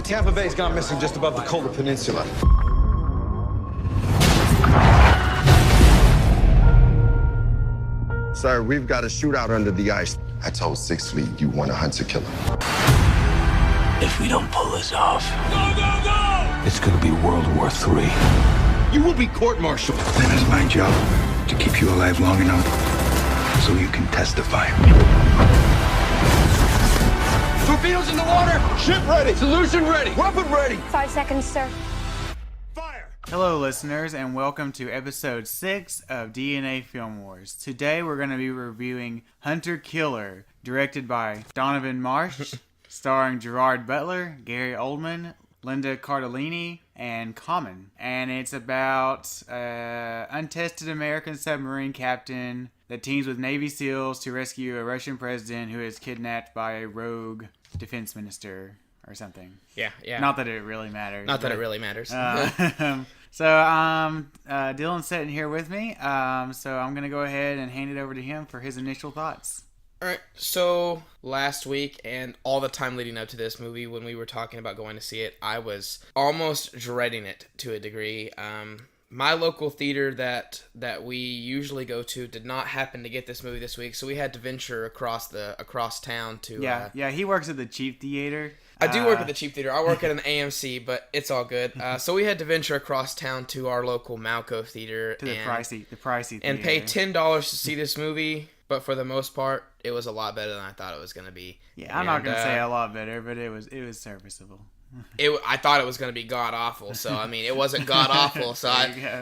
Tampa Bay's gone missing just above the Kola Peninsula. Sir, we've got a shootout under the ice. I told Sixth Fleet you want a hunter-killer. If we don't pull this off, Go! it's gonna be World War III. You will be court-martialed. Then it's my job to keep you alive long enough so you can testify. Torpedoes in the water! Ship ready! Solution ready! Weapon ready! 5 seconds, sir. Fire! Hello, listeners, and welcome to episode 6 of DNA Film Wars. Today, we're going to be reviewing Hunter Killer, directed by Donovan Marsh, starring Gerard Butler, Gary Oldman, Linda Cardellini, and Common. And it's about untested American submarine captain that teams with Navy SEALs to rescue a Russian president who is kidnapped by a rogue defense minister or something. Yeah. Not that it really matters. Not that it really matters. So Dylan's sitting here with me. So I'm going to go ahead and hand it over to him for his initial thoughts. All right. So last week and all the time leading up to this movie, when we were talking about going to see it, I was almost dreading it to a degree. My local theater that we usually go to did not happen to get this movie this week, so we had to venture across town to. Yeah. He works at the cheap theater. I do work at the cheap theater. I work at an AMC, but it's all good. So we had to venture across town to our local Malco theater To the pricey theater. and pay $10 to see this movie. But for the most part, it was a lot better than I thought it was going to be. Yeah, I'm not going to say a lot better, but it was serviceable. I thought it was going to be god awful, so I mean it wasn't god awful, so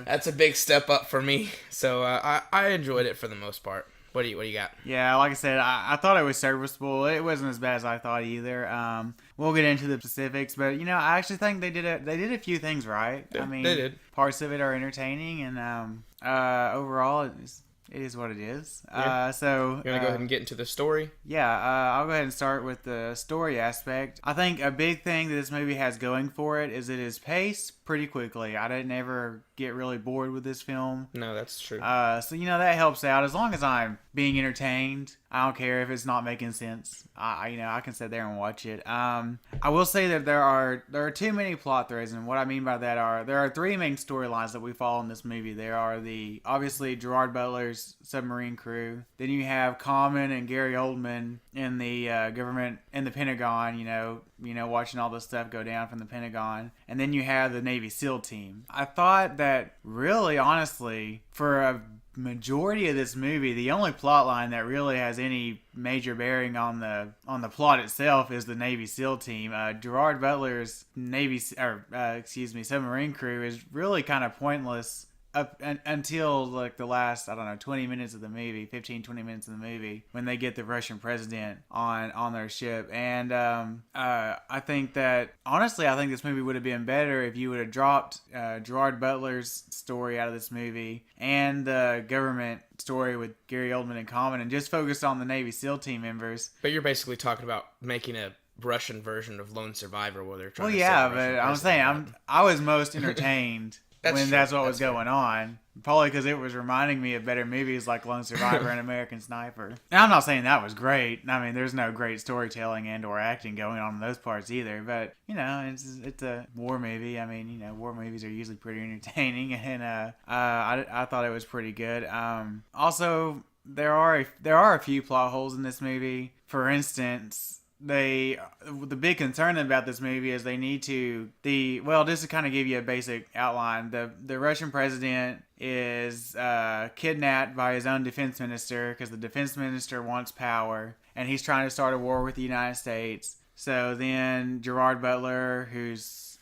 that's a big step up for me. So I enjoyed it for the most part. What do you got? Yeah, like I said, I thought it was serviceable. It wasn't as bad as I thought either. We'll get into the specifics, but I actually think they did a few things right. I mean, they did. Parts of it are entertaining, and overall, it is what it is. Yeah. So You want to go ahead and get into the story? Yeah, I'll go ahead and start with the story aspect. I think a big thing that this movie has going for it is it is paced pretty quickly. I didn't ever get really bored with this film. No, that's true. So that helps out. As long as I'm being entertained, I don't care if it's not making sense. I can sit there and watch it. I will say that there are too many plot threads, and what I mean by that are there are three main storylines that we follow in this movie. There are obviously Gerard Butler's submarine crew. Then you have Common and Gary Oldman in the government in the Pentagon. Watching all this stuff go down from the Pentagon. And then you have the Navy SEAL team. I thought that really, honestly, for a majority of this movie, the only plot line that really has any major bearing on the plot itself is the Navy SEAL team. Gerard Butler's submarine crew is really kind of pointless up until like the last 20 minutes of the movie, 15-20 minutes of the movie, when they get the Russian president on their ship. And I think that honestly, I think this movie would have been better if you would have dropped Gerard Butler's story out of this movie and the government story with Gary Oldman and Common, and just focused on the Navy SEAL team members. But you're basically talking about making a Russian version of Lone Survivor, where they're trying. Well, to yeah, but I'm saying I was most entertained. That's what was going on. Probably because it was reminding me of better movies like Lone Survivor and American Sniper. And I'm not saying that was great. I mean, there's no great storytelling and or acting going on in those parts either. But, it's a war movie. I mean, war movies are usually pretty entertaining. And I thought it was pretty good. Also, there are a few plot holes in this movie. For instance, the big concern about this movie is they need to just to kind of give you a basic outline, the Russian president is kidnapped by his own defense minister because the defense minister wants power and he's trying to start a war with the United States. So then Gerard Butler,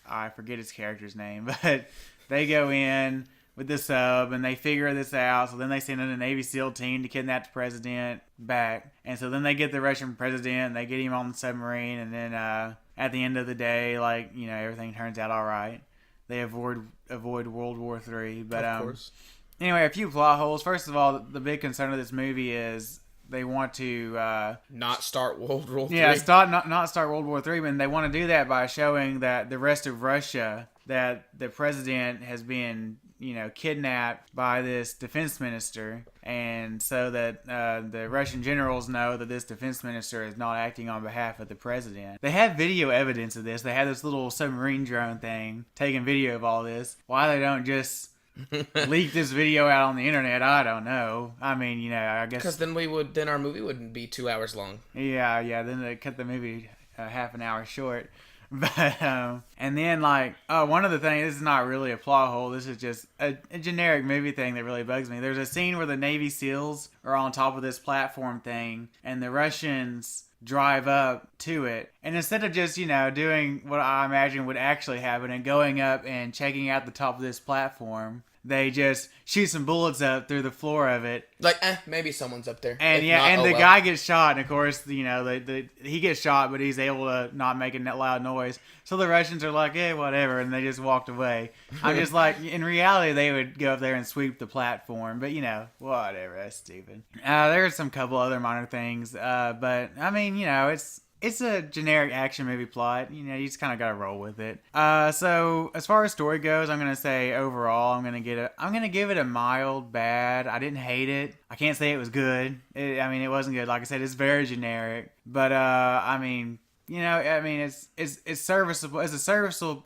I forget his character's name, but they go in with the sub and they figure this out. So then they send in a Navy SEAL team to kidnap the president back. And so then they get the Russian president and they get him on the submarine. And then at the end of the day, everything turns out all right. They avoid World War III. But of course. Anyway, a few plot holes. First of all, the big concern of this movie is they want to not start World War III. Yeah, not start World War III, but they want to do that by showing that the rest of Russia, that the president has been kidnapped by this defense minister, and so that the Russian generals know that this defense minister is not acting on behalf of the president. They have video evidence of this. They have this little submarine drone thing taking video of all this. Why they don't just leak this video out on the internet, I don't know. I mean, I guess because then our movie wouldn't be 2 hours long. Yeah. Then they cut the movie half an hour short. But and then one of the things, this is not really a plot hole. This is just a generic movie thing that really bugs me. There's a scene where the Navy SEALs are on top of this platform thing, and the Russians drive up to it, and instead of just doing what I imagine would actually happen and going up and checking out the top of this platform, they just shoot some bullets up through the floor of it. Maybe someone's up there. And the guy gets shot, and of course, he gets shot, but he's able to not make a loud noise. So the Russians are like, whatever, and they just walked away. I'm just like, in reality, they would go up there and sweep the platform, but whatever, that's stupid. There's some couple other minor things, but I mean, it's a generic action movie plot. You just kind of got to roll with it. So as far as story goes, I'm gonna say overall, I'm gonna give it a mild bad. I didn't hate it. I can't say it was good. It wasn't good. Like I said, it's very generic. But it's serviceable. It's a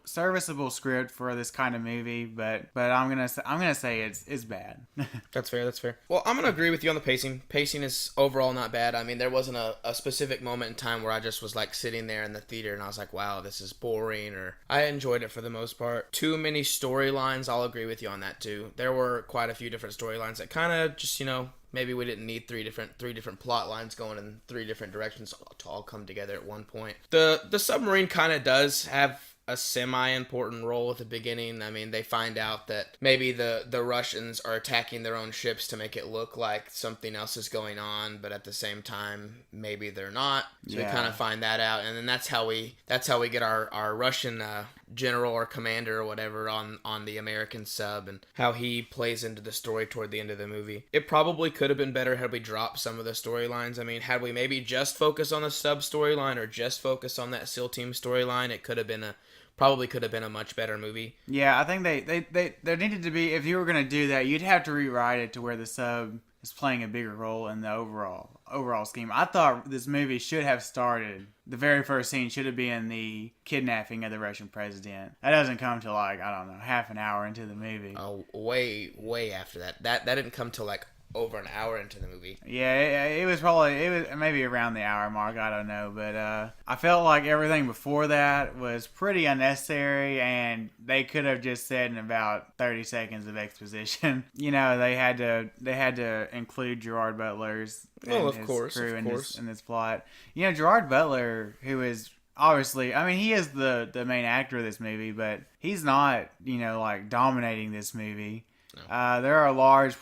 serviceable script for this kind of movie, but I'm gonna say it's bad. That's fair. Well, I'm gonna agree with you on the pacing. Pacing is overall not bad. I mean, there wasn't a specific moment in time where I just was sitting there in the theater and I was like, wow, this is boring, or I enjoyed it for the most part. Too many storylines. I'll agree with you on that too. There were quite a few different storylines that kind of just maybe we didn't need three different plot lines going in three different directions to all come together at one point. The submarine kind of does have a semi-important role at the beginning. I mean, they find out that maybe the Russians are attacking their own ships to make it look like something else is going on, but at the same time, maybe they're not. So we kind of find that out, and then that's how we get our Russian general or commander or whatever on the American sub, and how he plays into the story toward the end of the movie. It probably could have been better had we dropped some of the storylines. I mean, had we maybe just focused on the sub storyline or just focused on that SEAL team storyline, it could have been a much better movie. Yeah, I think there needed to be, if you were going to do that, you'd have to rewrite it to where the sub is playing a bigger role in the overall scheme. I thought this movie should have started, the very first scene should have been the kidnapping of the Russian president. That doesn't come till half an hour into the movie. Oh, way after that. That didn't come till over an hour into the movie. Yeah, it was maybe around the hour mark, I don't know, but I felt like everything before that was pretty unnecessary, and they could have just said in about 30 seconds of exposition. They had to include Gerard Butler's and his crew in this plot. Gerard Butler, who is obviously, he is the main actor of this movie, but he's not, dominating this movie. No. There are large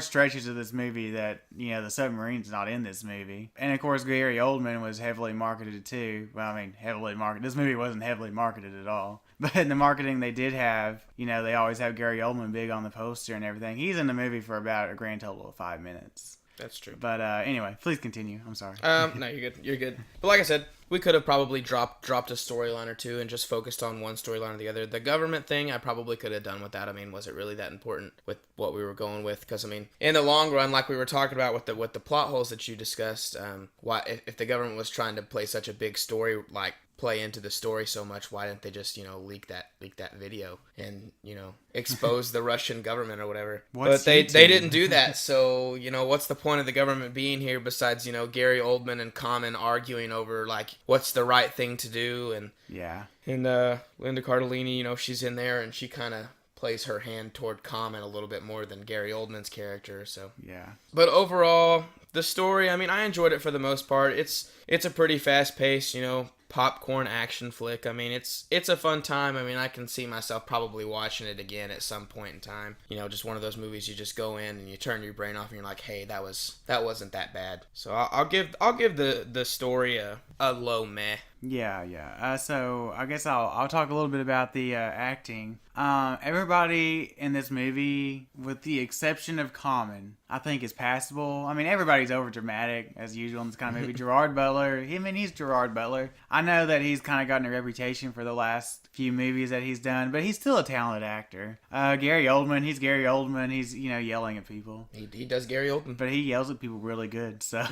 stretches of this movie that, the submarine's not in this movie. And of course, Gary Oldman was heavily marketed too. Well, heavily marketed. This movie wasn't heavily marketed at all. But in the marketing they did have, they always have Gary Oldman big on the poster and everything. He's in the movie for about a grand total of 5 minutes. That's true. But anyway, please continue. I'm sorry. No, you're good. But like I said, we could have probably dropped a storyline or two and just focused on one storyline or the other. The government thing, I probably could have done without. Was it really that important with what we were going with? Because in the long run, like we were talking about with the plot holes that you discussed, why if the government was trying to play such a big story, play into the story so much, why didn't they just leak that video and expose the Russian government or whatever? But they didn't do that. So what's the point of the government being here besides Gary Oldman and Common arguing over what's the right thing to do? And Linda Cardellini, she's in there and she kind of plays her hand toward Common a little bit more than Gary Oldman's character. So yeah. But overall, the story, I enjoyed it for the most part. It's a pretty fast paced, popcorn action flick. It's a fun time. I can see myself probably watching it again at some point in time. Just one of those movies you just go in and you turn your brain off and you're like, hey, that wasn't that bad. So I'll give the story a low meh. Yeah. So I guess I'll talk a little bit about the acting. Everybody in this movie, with the exception of Common, I think is passable. I mean, everybody's over dramatic as usual in this kind of movie. Gerard Butler, he's Gerard Butler. I know that he's kind of gotten a reputation for the last few movies that he's done, but he's still a talented actor. Gary Oldman, he's Gary Oldman. He's yelling at people. He does Gary Oldman, but he yells at people really good. So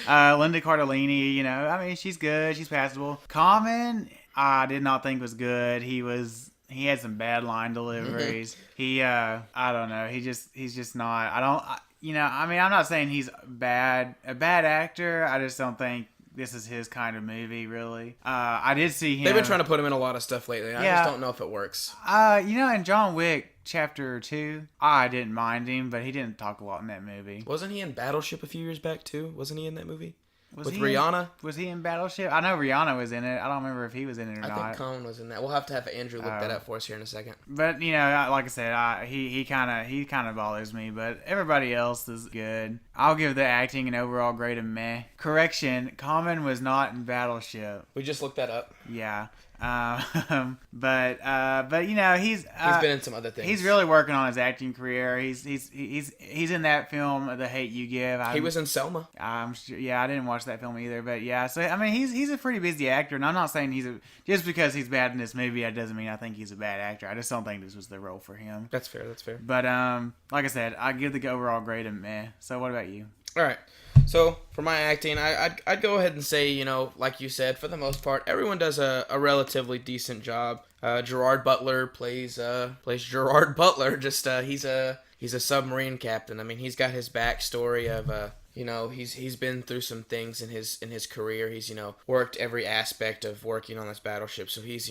Linda Cardellini, I mean, she's good. She's passable. Common, I did not think was good. He had some bad line deliveries. I don't know. He's just not. I mean, I'm not saying he's a bad actor. I just don't think this is his kind of movie, really. I did see him. They've been trying to put him in a lot of stuff lately. I just don't know if it works. In John Wick Chapter 2, I didn't mind him, but he didn't talk a lot in that movie. Wasn't he in Battleship a few years back, too? Wasn't he in that movie? With Rihanna? Was he in Battleship? I know Rihanna was in it. I don't remember if he was in it or not. I think Common was in that. We'll have to have Andrew look that up for us here in a second. But, like I said, he kind of bothers me, but everybody else is good. I'll give the acting an overall grade of meh. Correction, Common was not in Battleship. We just looked that up. Yeah. But he's been in some other things. He's really working on his acting career. He's in that film, The Hate You Give. He was in Selma. I'm sure. Yeah, I didn't watch that film either, but yeah. So I mean, he's a pretty busy actor, and I'm not saying just because he's bad in this movie, that doesn't mean I think he's a bad actor. I just don't think this was the role for him. That's fair. But like I said, I give the overall grade a meh. So what about you? All right. So for my acting, I'd go ahead and say, like you said, for the most part, everyone does a relatively decent job. Gerard Butler plays Gerard Butler. Just he's a submarine captain. I mean, he's got his backstory of he's been through some things in his career. He's worked every aspect of working on this battleship. So he's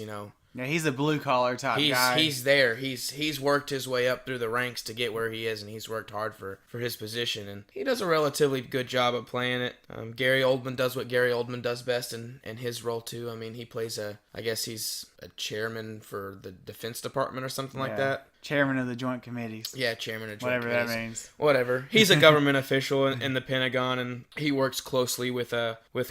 Yeah, he's a blue collar type guy. He's there. He's worked his way up through the ranks to get where he is, and he's worked hard for his position, and he does a relatively good job of playing it. Gary Oldman does what Gary Oldman does best in his role too. I mean, he plays I guess he's a chairman for the Defense Department or something like that. Chairman of the Joint Committees. Yeah, chairman of Joint Whatever Committees. that means. Whatever. He's a government official in the Pentagon, and he works closely with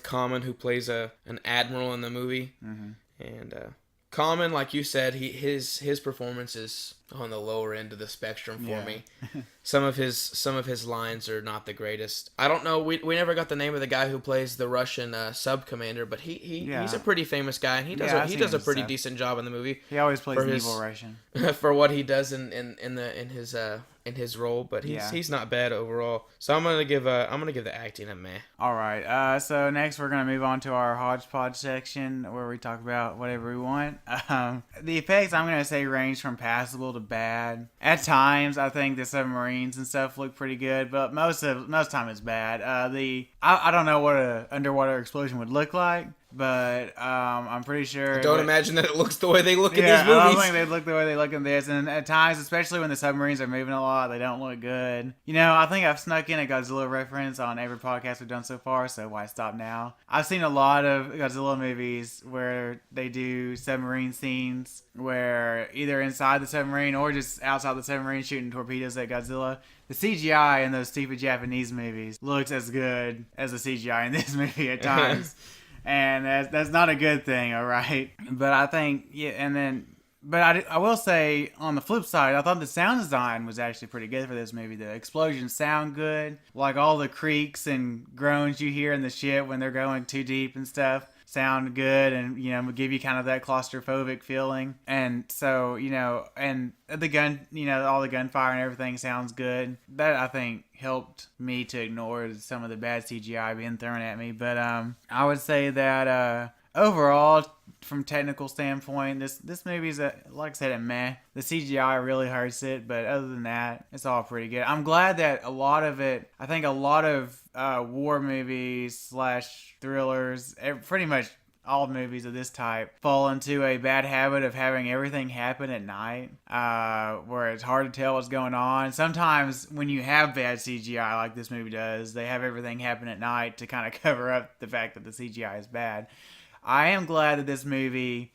Common, who plays an admiral in the movie. Mm-hmm. And Common, like you said, his performance is on the lower end of the spectrum for me. Some of his lines are not the greatest. I don't know. We never got the name of the guy who plays the Russian sub commander, but he's a pretty famous guy, and he does a pretty decent job in the movie. He always plays an evil Russian for what he does in his role, but he's not bad overall. So I'm gonna give the acting a meh. All right. So next we're gonna move on to our hodgepodge section where we talk about whatever we want. The effects I'm gonna say range from passable to bad. At times I think the submarines and stuff look pretty good, but most time it's bad. I don't know what an underwater explosion would look like, but I'm pretty sure. I don't imagine that it looks the way they look in these movies. I don't think they look the way they look in this, and at times, especially when the submarines are moving a lot, they don't look good. I think I've snuck in a Godzilla reference on every podcast we've done so far, so why stop now? I've seen a lot of Godzilla movies where they do submarine scenes where either inside the submarine or just outside the submarine shooting torpedoes at Godzilla. The CGI in those stupid Japanese movies looks as good as the CGI in this movie at times. And that's not a good thing, all right? But I think, I will say, on the flip side, I thought the sound design was actually pretty good for this movie. The explosions sound good. Like all the creaks and groans you hear in the ship when they're going too deep and stuff sound good, and give you kind of that claustrophobic feeling. And so and the gun, all the gunfire and everything sounds good. That I think helped me to ignore some of the bad CGI being thrown at me. But I would say that overall, from technical standpoint, this movie is like I said, a meh. The CGI really hurts it, but other than that, it's all pretty good. I'm glad that a lot of war movies / thrillers, pretty much all movies of this type, fall into a bad habit of having everything happen at night, where it's hard to tell what's going on. Sometimes when you have bad CGI like this movie does, they have everything happen at night to kind of cover up the fact that the CGI is bad. I am glad that this movie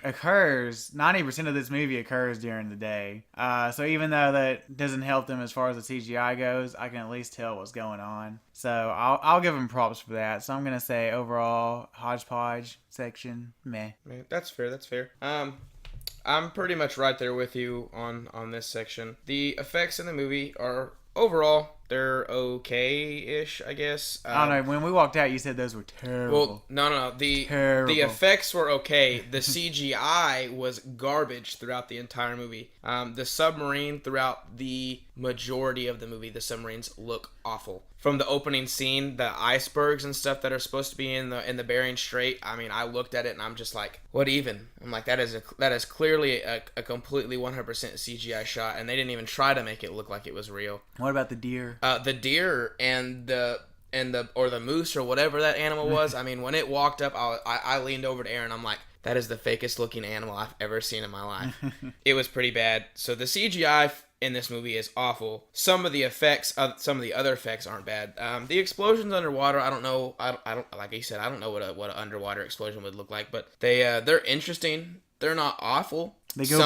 occurs, 90% of this movie occurs during the day. So even though that doesn't help them as far as the CGI goes, I can at least tell what's going on. So I'll give them props for that. So I'm going to say overall, hodgepodge section, meh. That's fair. I'm pretty much right there with you on this section. The effects in the movie are overall, they're okay-ish, I guess. I don't know. When we walked out, you said those were terrible. Well, no. The effects were okay. The CGI was garbage throughout the entire movie. The submarine, throughout the majority of the movie, the submarines look awful. From the opening scene, the icebergs and stuff that are supposed to be in the Bering Strait, I mean, I looked at it and I'm just like, what even? I'm like, that is clearly a completely 100% CGI shot, and they didn't even try to make it look like it was real. What about the deer? The deer and the moose or whatever that animal was. I mean, when it walked up, I leaned over to Aaron. I'm like, that is the fakest looking animal I've ever seen in my life. It was pretty bad. So the CGI in this movie is awful. Some of the other effects aren't bad. The explosions underwater, I don't know. I don't like you said. I don't know what an underwater explosion would look like, but they're interesting. They're not awful. They go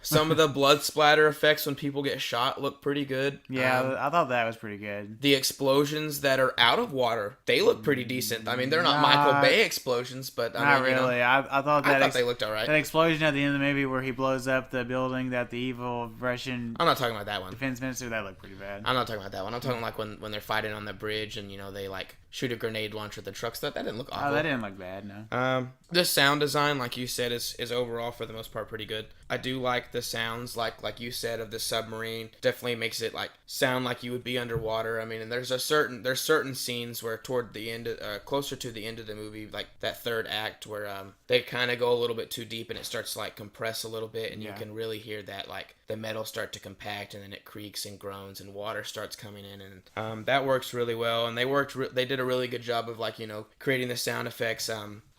Some of the blood splatter effects when people get shot look pretty good. Yeah, I thought that was pretty good. The explosions that are out of water, they look pretty decent. I mean, they're not Michael Bay explosions, but not really. I thought they looked all right. That explosion at the end of the movie where he blows up the building that the evil Russian I'm not talking about that one. defense minister, that looked pretty bad. I'm not talking about that one. I'm talking like when they're fighting on the bridge and they like shoot a grenade launcher at the trucks. That didn't look awful. Oh, that didn't look bad, no. The sound design, like you said, is overall for the most part pretty good. I do like the sounds, like you said, of the submarine. Definitely makes it like sound like you would be underwater. I mean, and there's certain scenes where toward the end, closer to the end of the movie, like that third act, where they kind of go a little bit too deep and it starts to like compress a little bit, and you can really hear that like the metal start to compact, and then it creaks and groans, and water starts coming in, and that works really well. And they did a really good job of like creating the sound effects.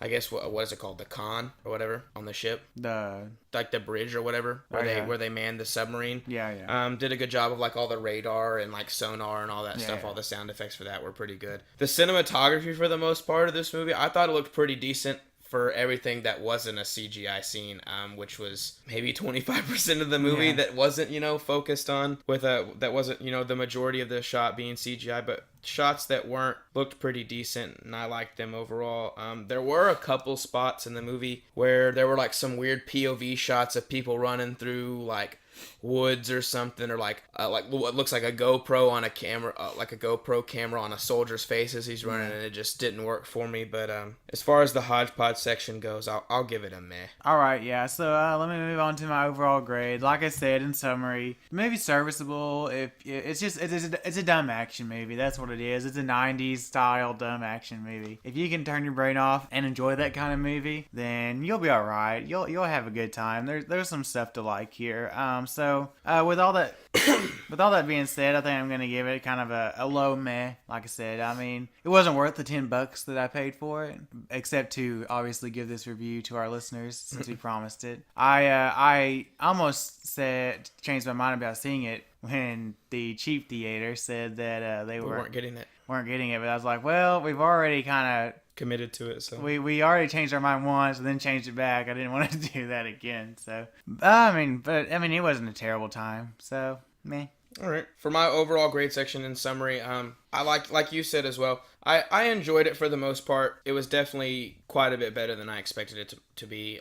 I guess what is it called, the con or whatever on the ship, like the bridge or whatever where they manned the submarine. Did a good job of like all the radar and like sonar and all that stuff. All the sound effects for that were pretty good. The cinematography for the most part of this movie, I thought it looked pretty decent for everything that wasn't a CGI scene, which was maybe 25% of the movie that wasn't focused on that wasn't the majority of the shot being CGI, but shots that weren't looked pretty decent, and I liked them overall. There were a couple spots in the movie where there were like some weird POV shots of people running through like woods or something, or like what looks like a GoPro on a camera, like a GoPro camera on a soldier's face as he's running, and it just didn't work for me. But as far as the hodgepodge section goes, I'll give it a meh. All right, yeah. So let me move on to my overall grade. Like I said in summary, the movie's serviceable. It's a dumb action movie. That's what it is. It's a 90s style dumb action movie. If you can turn your brain off and enjoy that kind of movie, then you'll be all right. You'll have a good time. There's some stuff to like here. So with all that being said, I think I'm gonna give it kind of a low meh. Like I said, I mean, it wasn't worth the $10 that I paid for it, except to obviously give this review to our listeners since we promised it. I almost changed my mind about seeing it when the cheap theater said that they weren't getting it. But I was like, well, we've already kind of committed to it, so we already changed our mind once and then changed it back. I didn't want to do that again. So I mean, it wasn't a terrible time. So meh. All right. For my overall grade section in summary, I like you said as well. I enjoyed it for the most part. It was definitely quite a bit better than I expected it to be.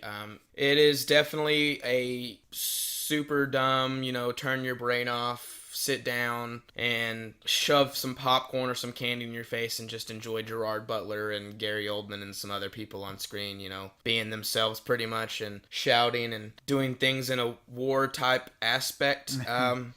It is definitely a super dumb, turn your brain off, sit down and shove some popcorn or some candy in your face and just enjoy Gerard, Butler, and Gary Oldman and some other people on screen, being themselves pretty much and shouting and doing things in a war type aspect.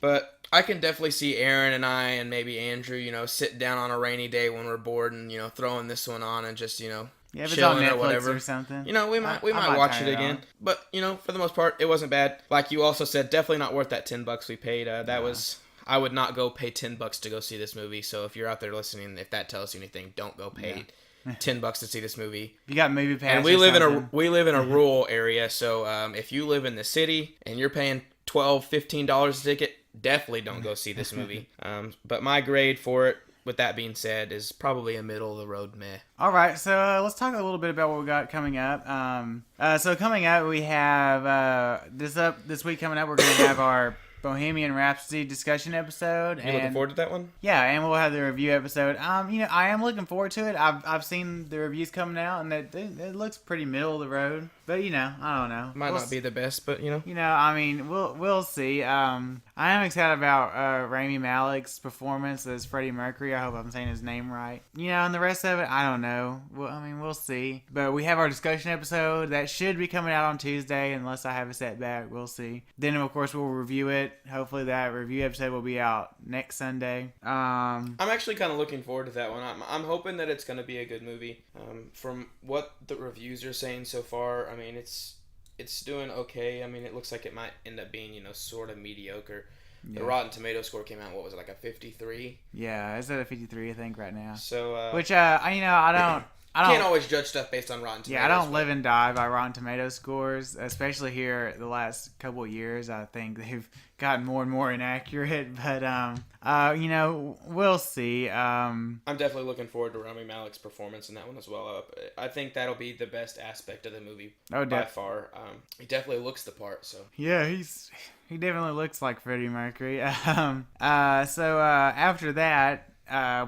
But I can definitely see Aaron and I and maybe Andrew, sitting down on a rainy day when we're bored and, throwing this one on and just, yeah, if it's on Netflix or something. We might watch it again. But, for the most part, it wasn't bad. Like you also said, definitely not worth that $10 we paid. I would not go pay $10 to go see this movie. So if you're out there listening, if that tells you anything, don't go pay $10 to see this movie. You got movie pass. And we live in a rural area, so if you live in the city and you're paying $12, $15 a ticket, definitely don't go see this movie. But my grade for it with that being said, is probably a middle of the road meh. All right, so let's talk a little bit about what we got coming up. So coming up, we have this week coming up. We're going to have our Bohemian Rhapsody discussion episode. You looking forward to that one? Yeah, and we'll have the review episode. I am looking forward to it. I've seen the reviews coming out, and it looks pretty middle of the road. But I don't know. Might not be the best, but we'll see. I am excited about Rami Malek's performance as Freddie Mercury. I hope I'm saying his name right. And the rest of it, I don't know. We'll see. But we have our discussion episode that should be coming out on Tuesday, unless I have a setback. We'll see. Then of course we'll review it. Hopefully that review episode will be out next Sunday. I'm actually kind of looking forward to that one. I'm hoping that it's going to be a good movie. From what the reviews are saying so far, I mean, it's doing okay. I mean, it looks like it might end up being, sort of mediocre. Yeah. The Rotten Tomato score came out, what was it, like a 53? Yeah, it's at a 53, I think, right now. So, which, I don't can't always judge stuff based on Rotten Tomatoes. Yeah, I don't live and die by Rotten Tomato scores, especially here the last couple of years. I think they've gotten more and more inaccurate, but we'll see. I'm definitely looking forward to Rami Malek's performance in that one as well. I think that'll be the best aspect of the movie by far. He definitely looks the part. So yeah, he definitely looks like Freddie Mercury. So after that,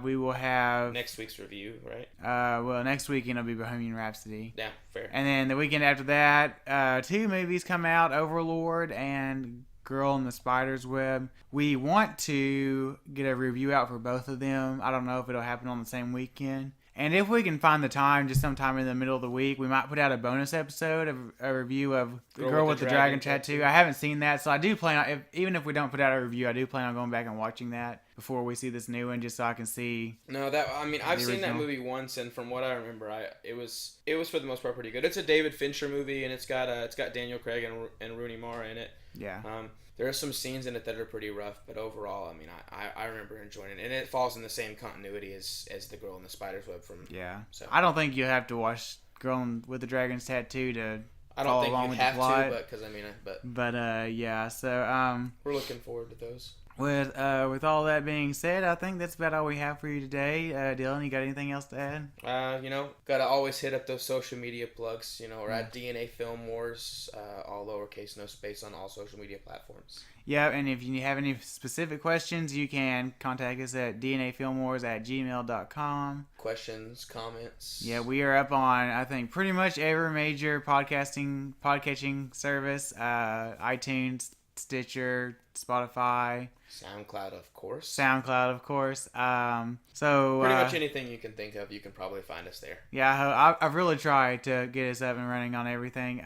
we will have next week's review, right? Well, next weekend will be Bohemian Rhapsody. Yeah, fair. And then the weekend after that, 2 movies come out: Overlord and Girl in the Spider's Web. We want to get a review out for both of them. I don't know if it'll happen on the same weekend. And if we can find the time, just sometime in the middle of the week, we might put out a bonus episode of a review of The Girl with the Dragon Tattoo. I haven't seen that, so I do plan on, even if we don't put out a review, I do plan on going back and watching that before we see this new one, just so I can see. No, I've seen that movie once, and from what I remember, it was for the most part pretty good. It's a David Fincher movie, and it's got Daniel Craig and Rooney Mara in it. Yeah. There are some scenes in it that are pretty rough, but overall, I remember enjoying it, and it falls in the same continuity as The Girl in the Spider's Web from. Yeah. So I don't think you have to watch Girl with the Dragon's Tattoo to. I don't think you have to, but yeah. So we're looking forward to those. With all that being said, I think that's about all we have for you today. Dylan, you got anything else to add? Gotta always hit up those social media plugs. We're at DNA Film Wars, all lowercase, no space on all social media platforms. Yeah, and if you have any specific questions, you can contact us at dnafilmwars@gmail.com. Questions, comments. Yeah, we are up on, I think, pretty much every major podcatching service, iTunes, Stitcher, Spotify, SoundCloud, of course. So pretty much anything you can think of, you can probably find us there. Yeah, I've really tried to get us up and running on everything.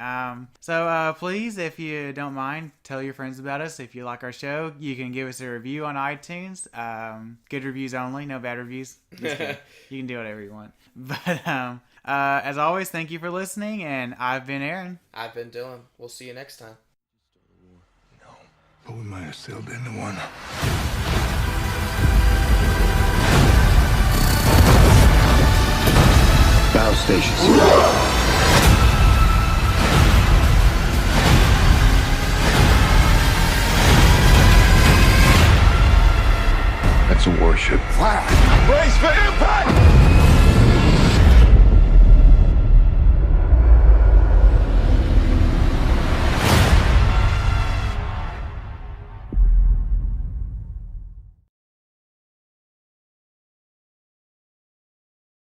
So please, if you don't mind, tell your friends about us. If you like our show, you can give us a review on iTunes. Good reviews only, no bad reviews. Just kidding. You can do whatever you want. But as always, thank you for listening, and I've been Aaron. I've been Dylan. We'll see you next time. But we might have sailed into one. Battle stations. That's a warship. Brace for impact!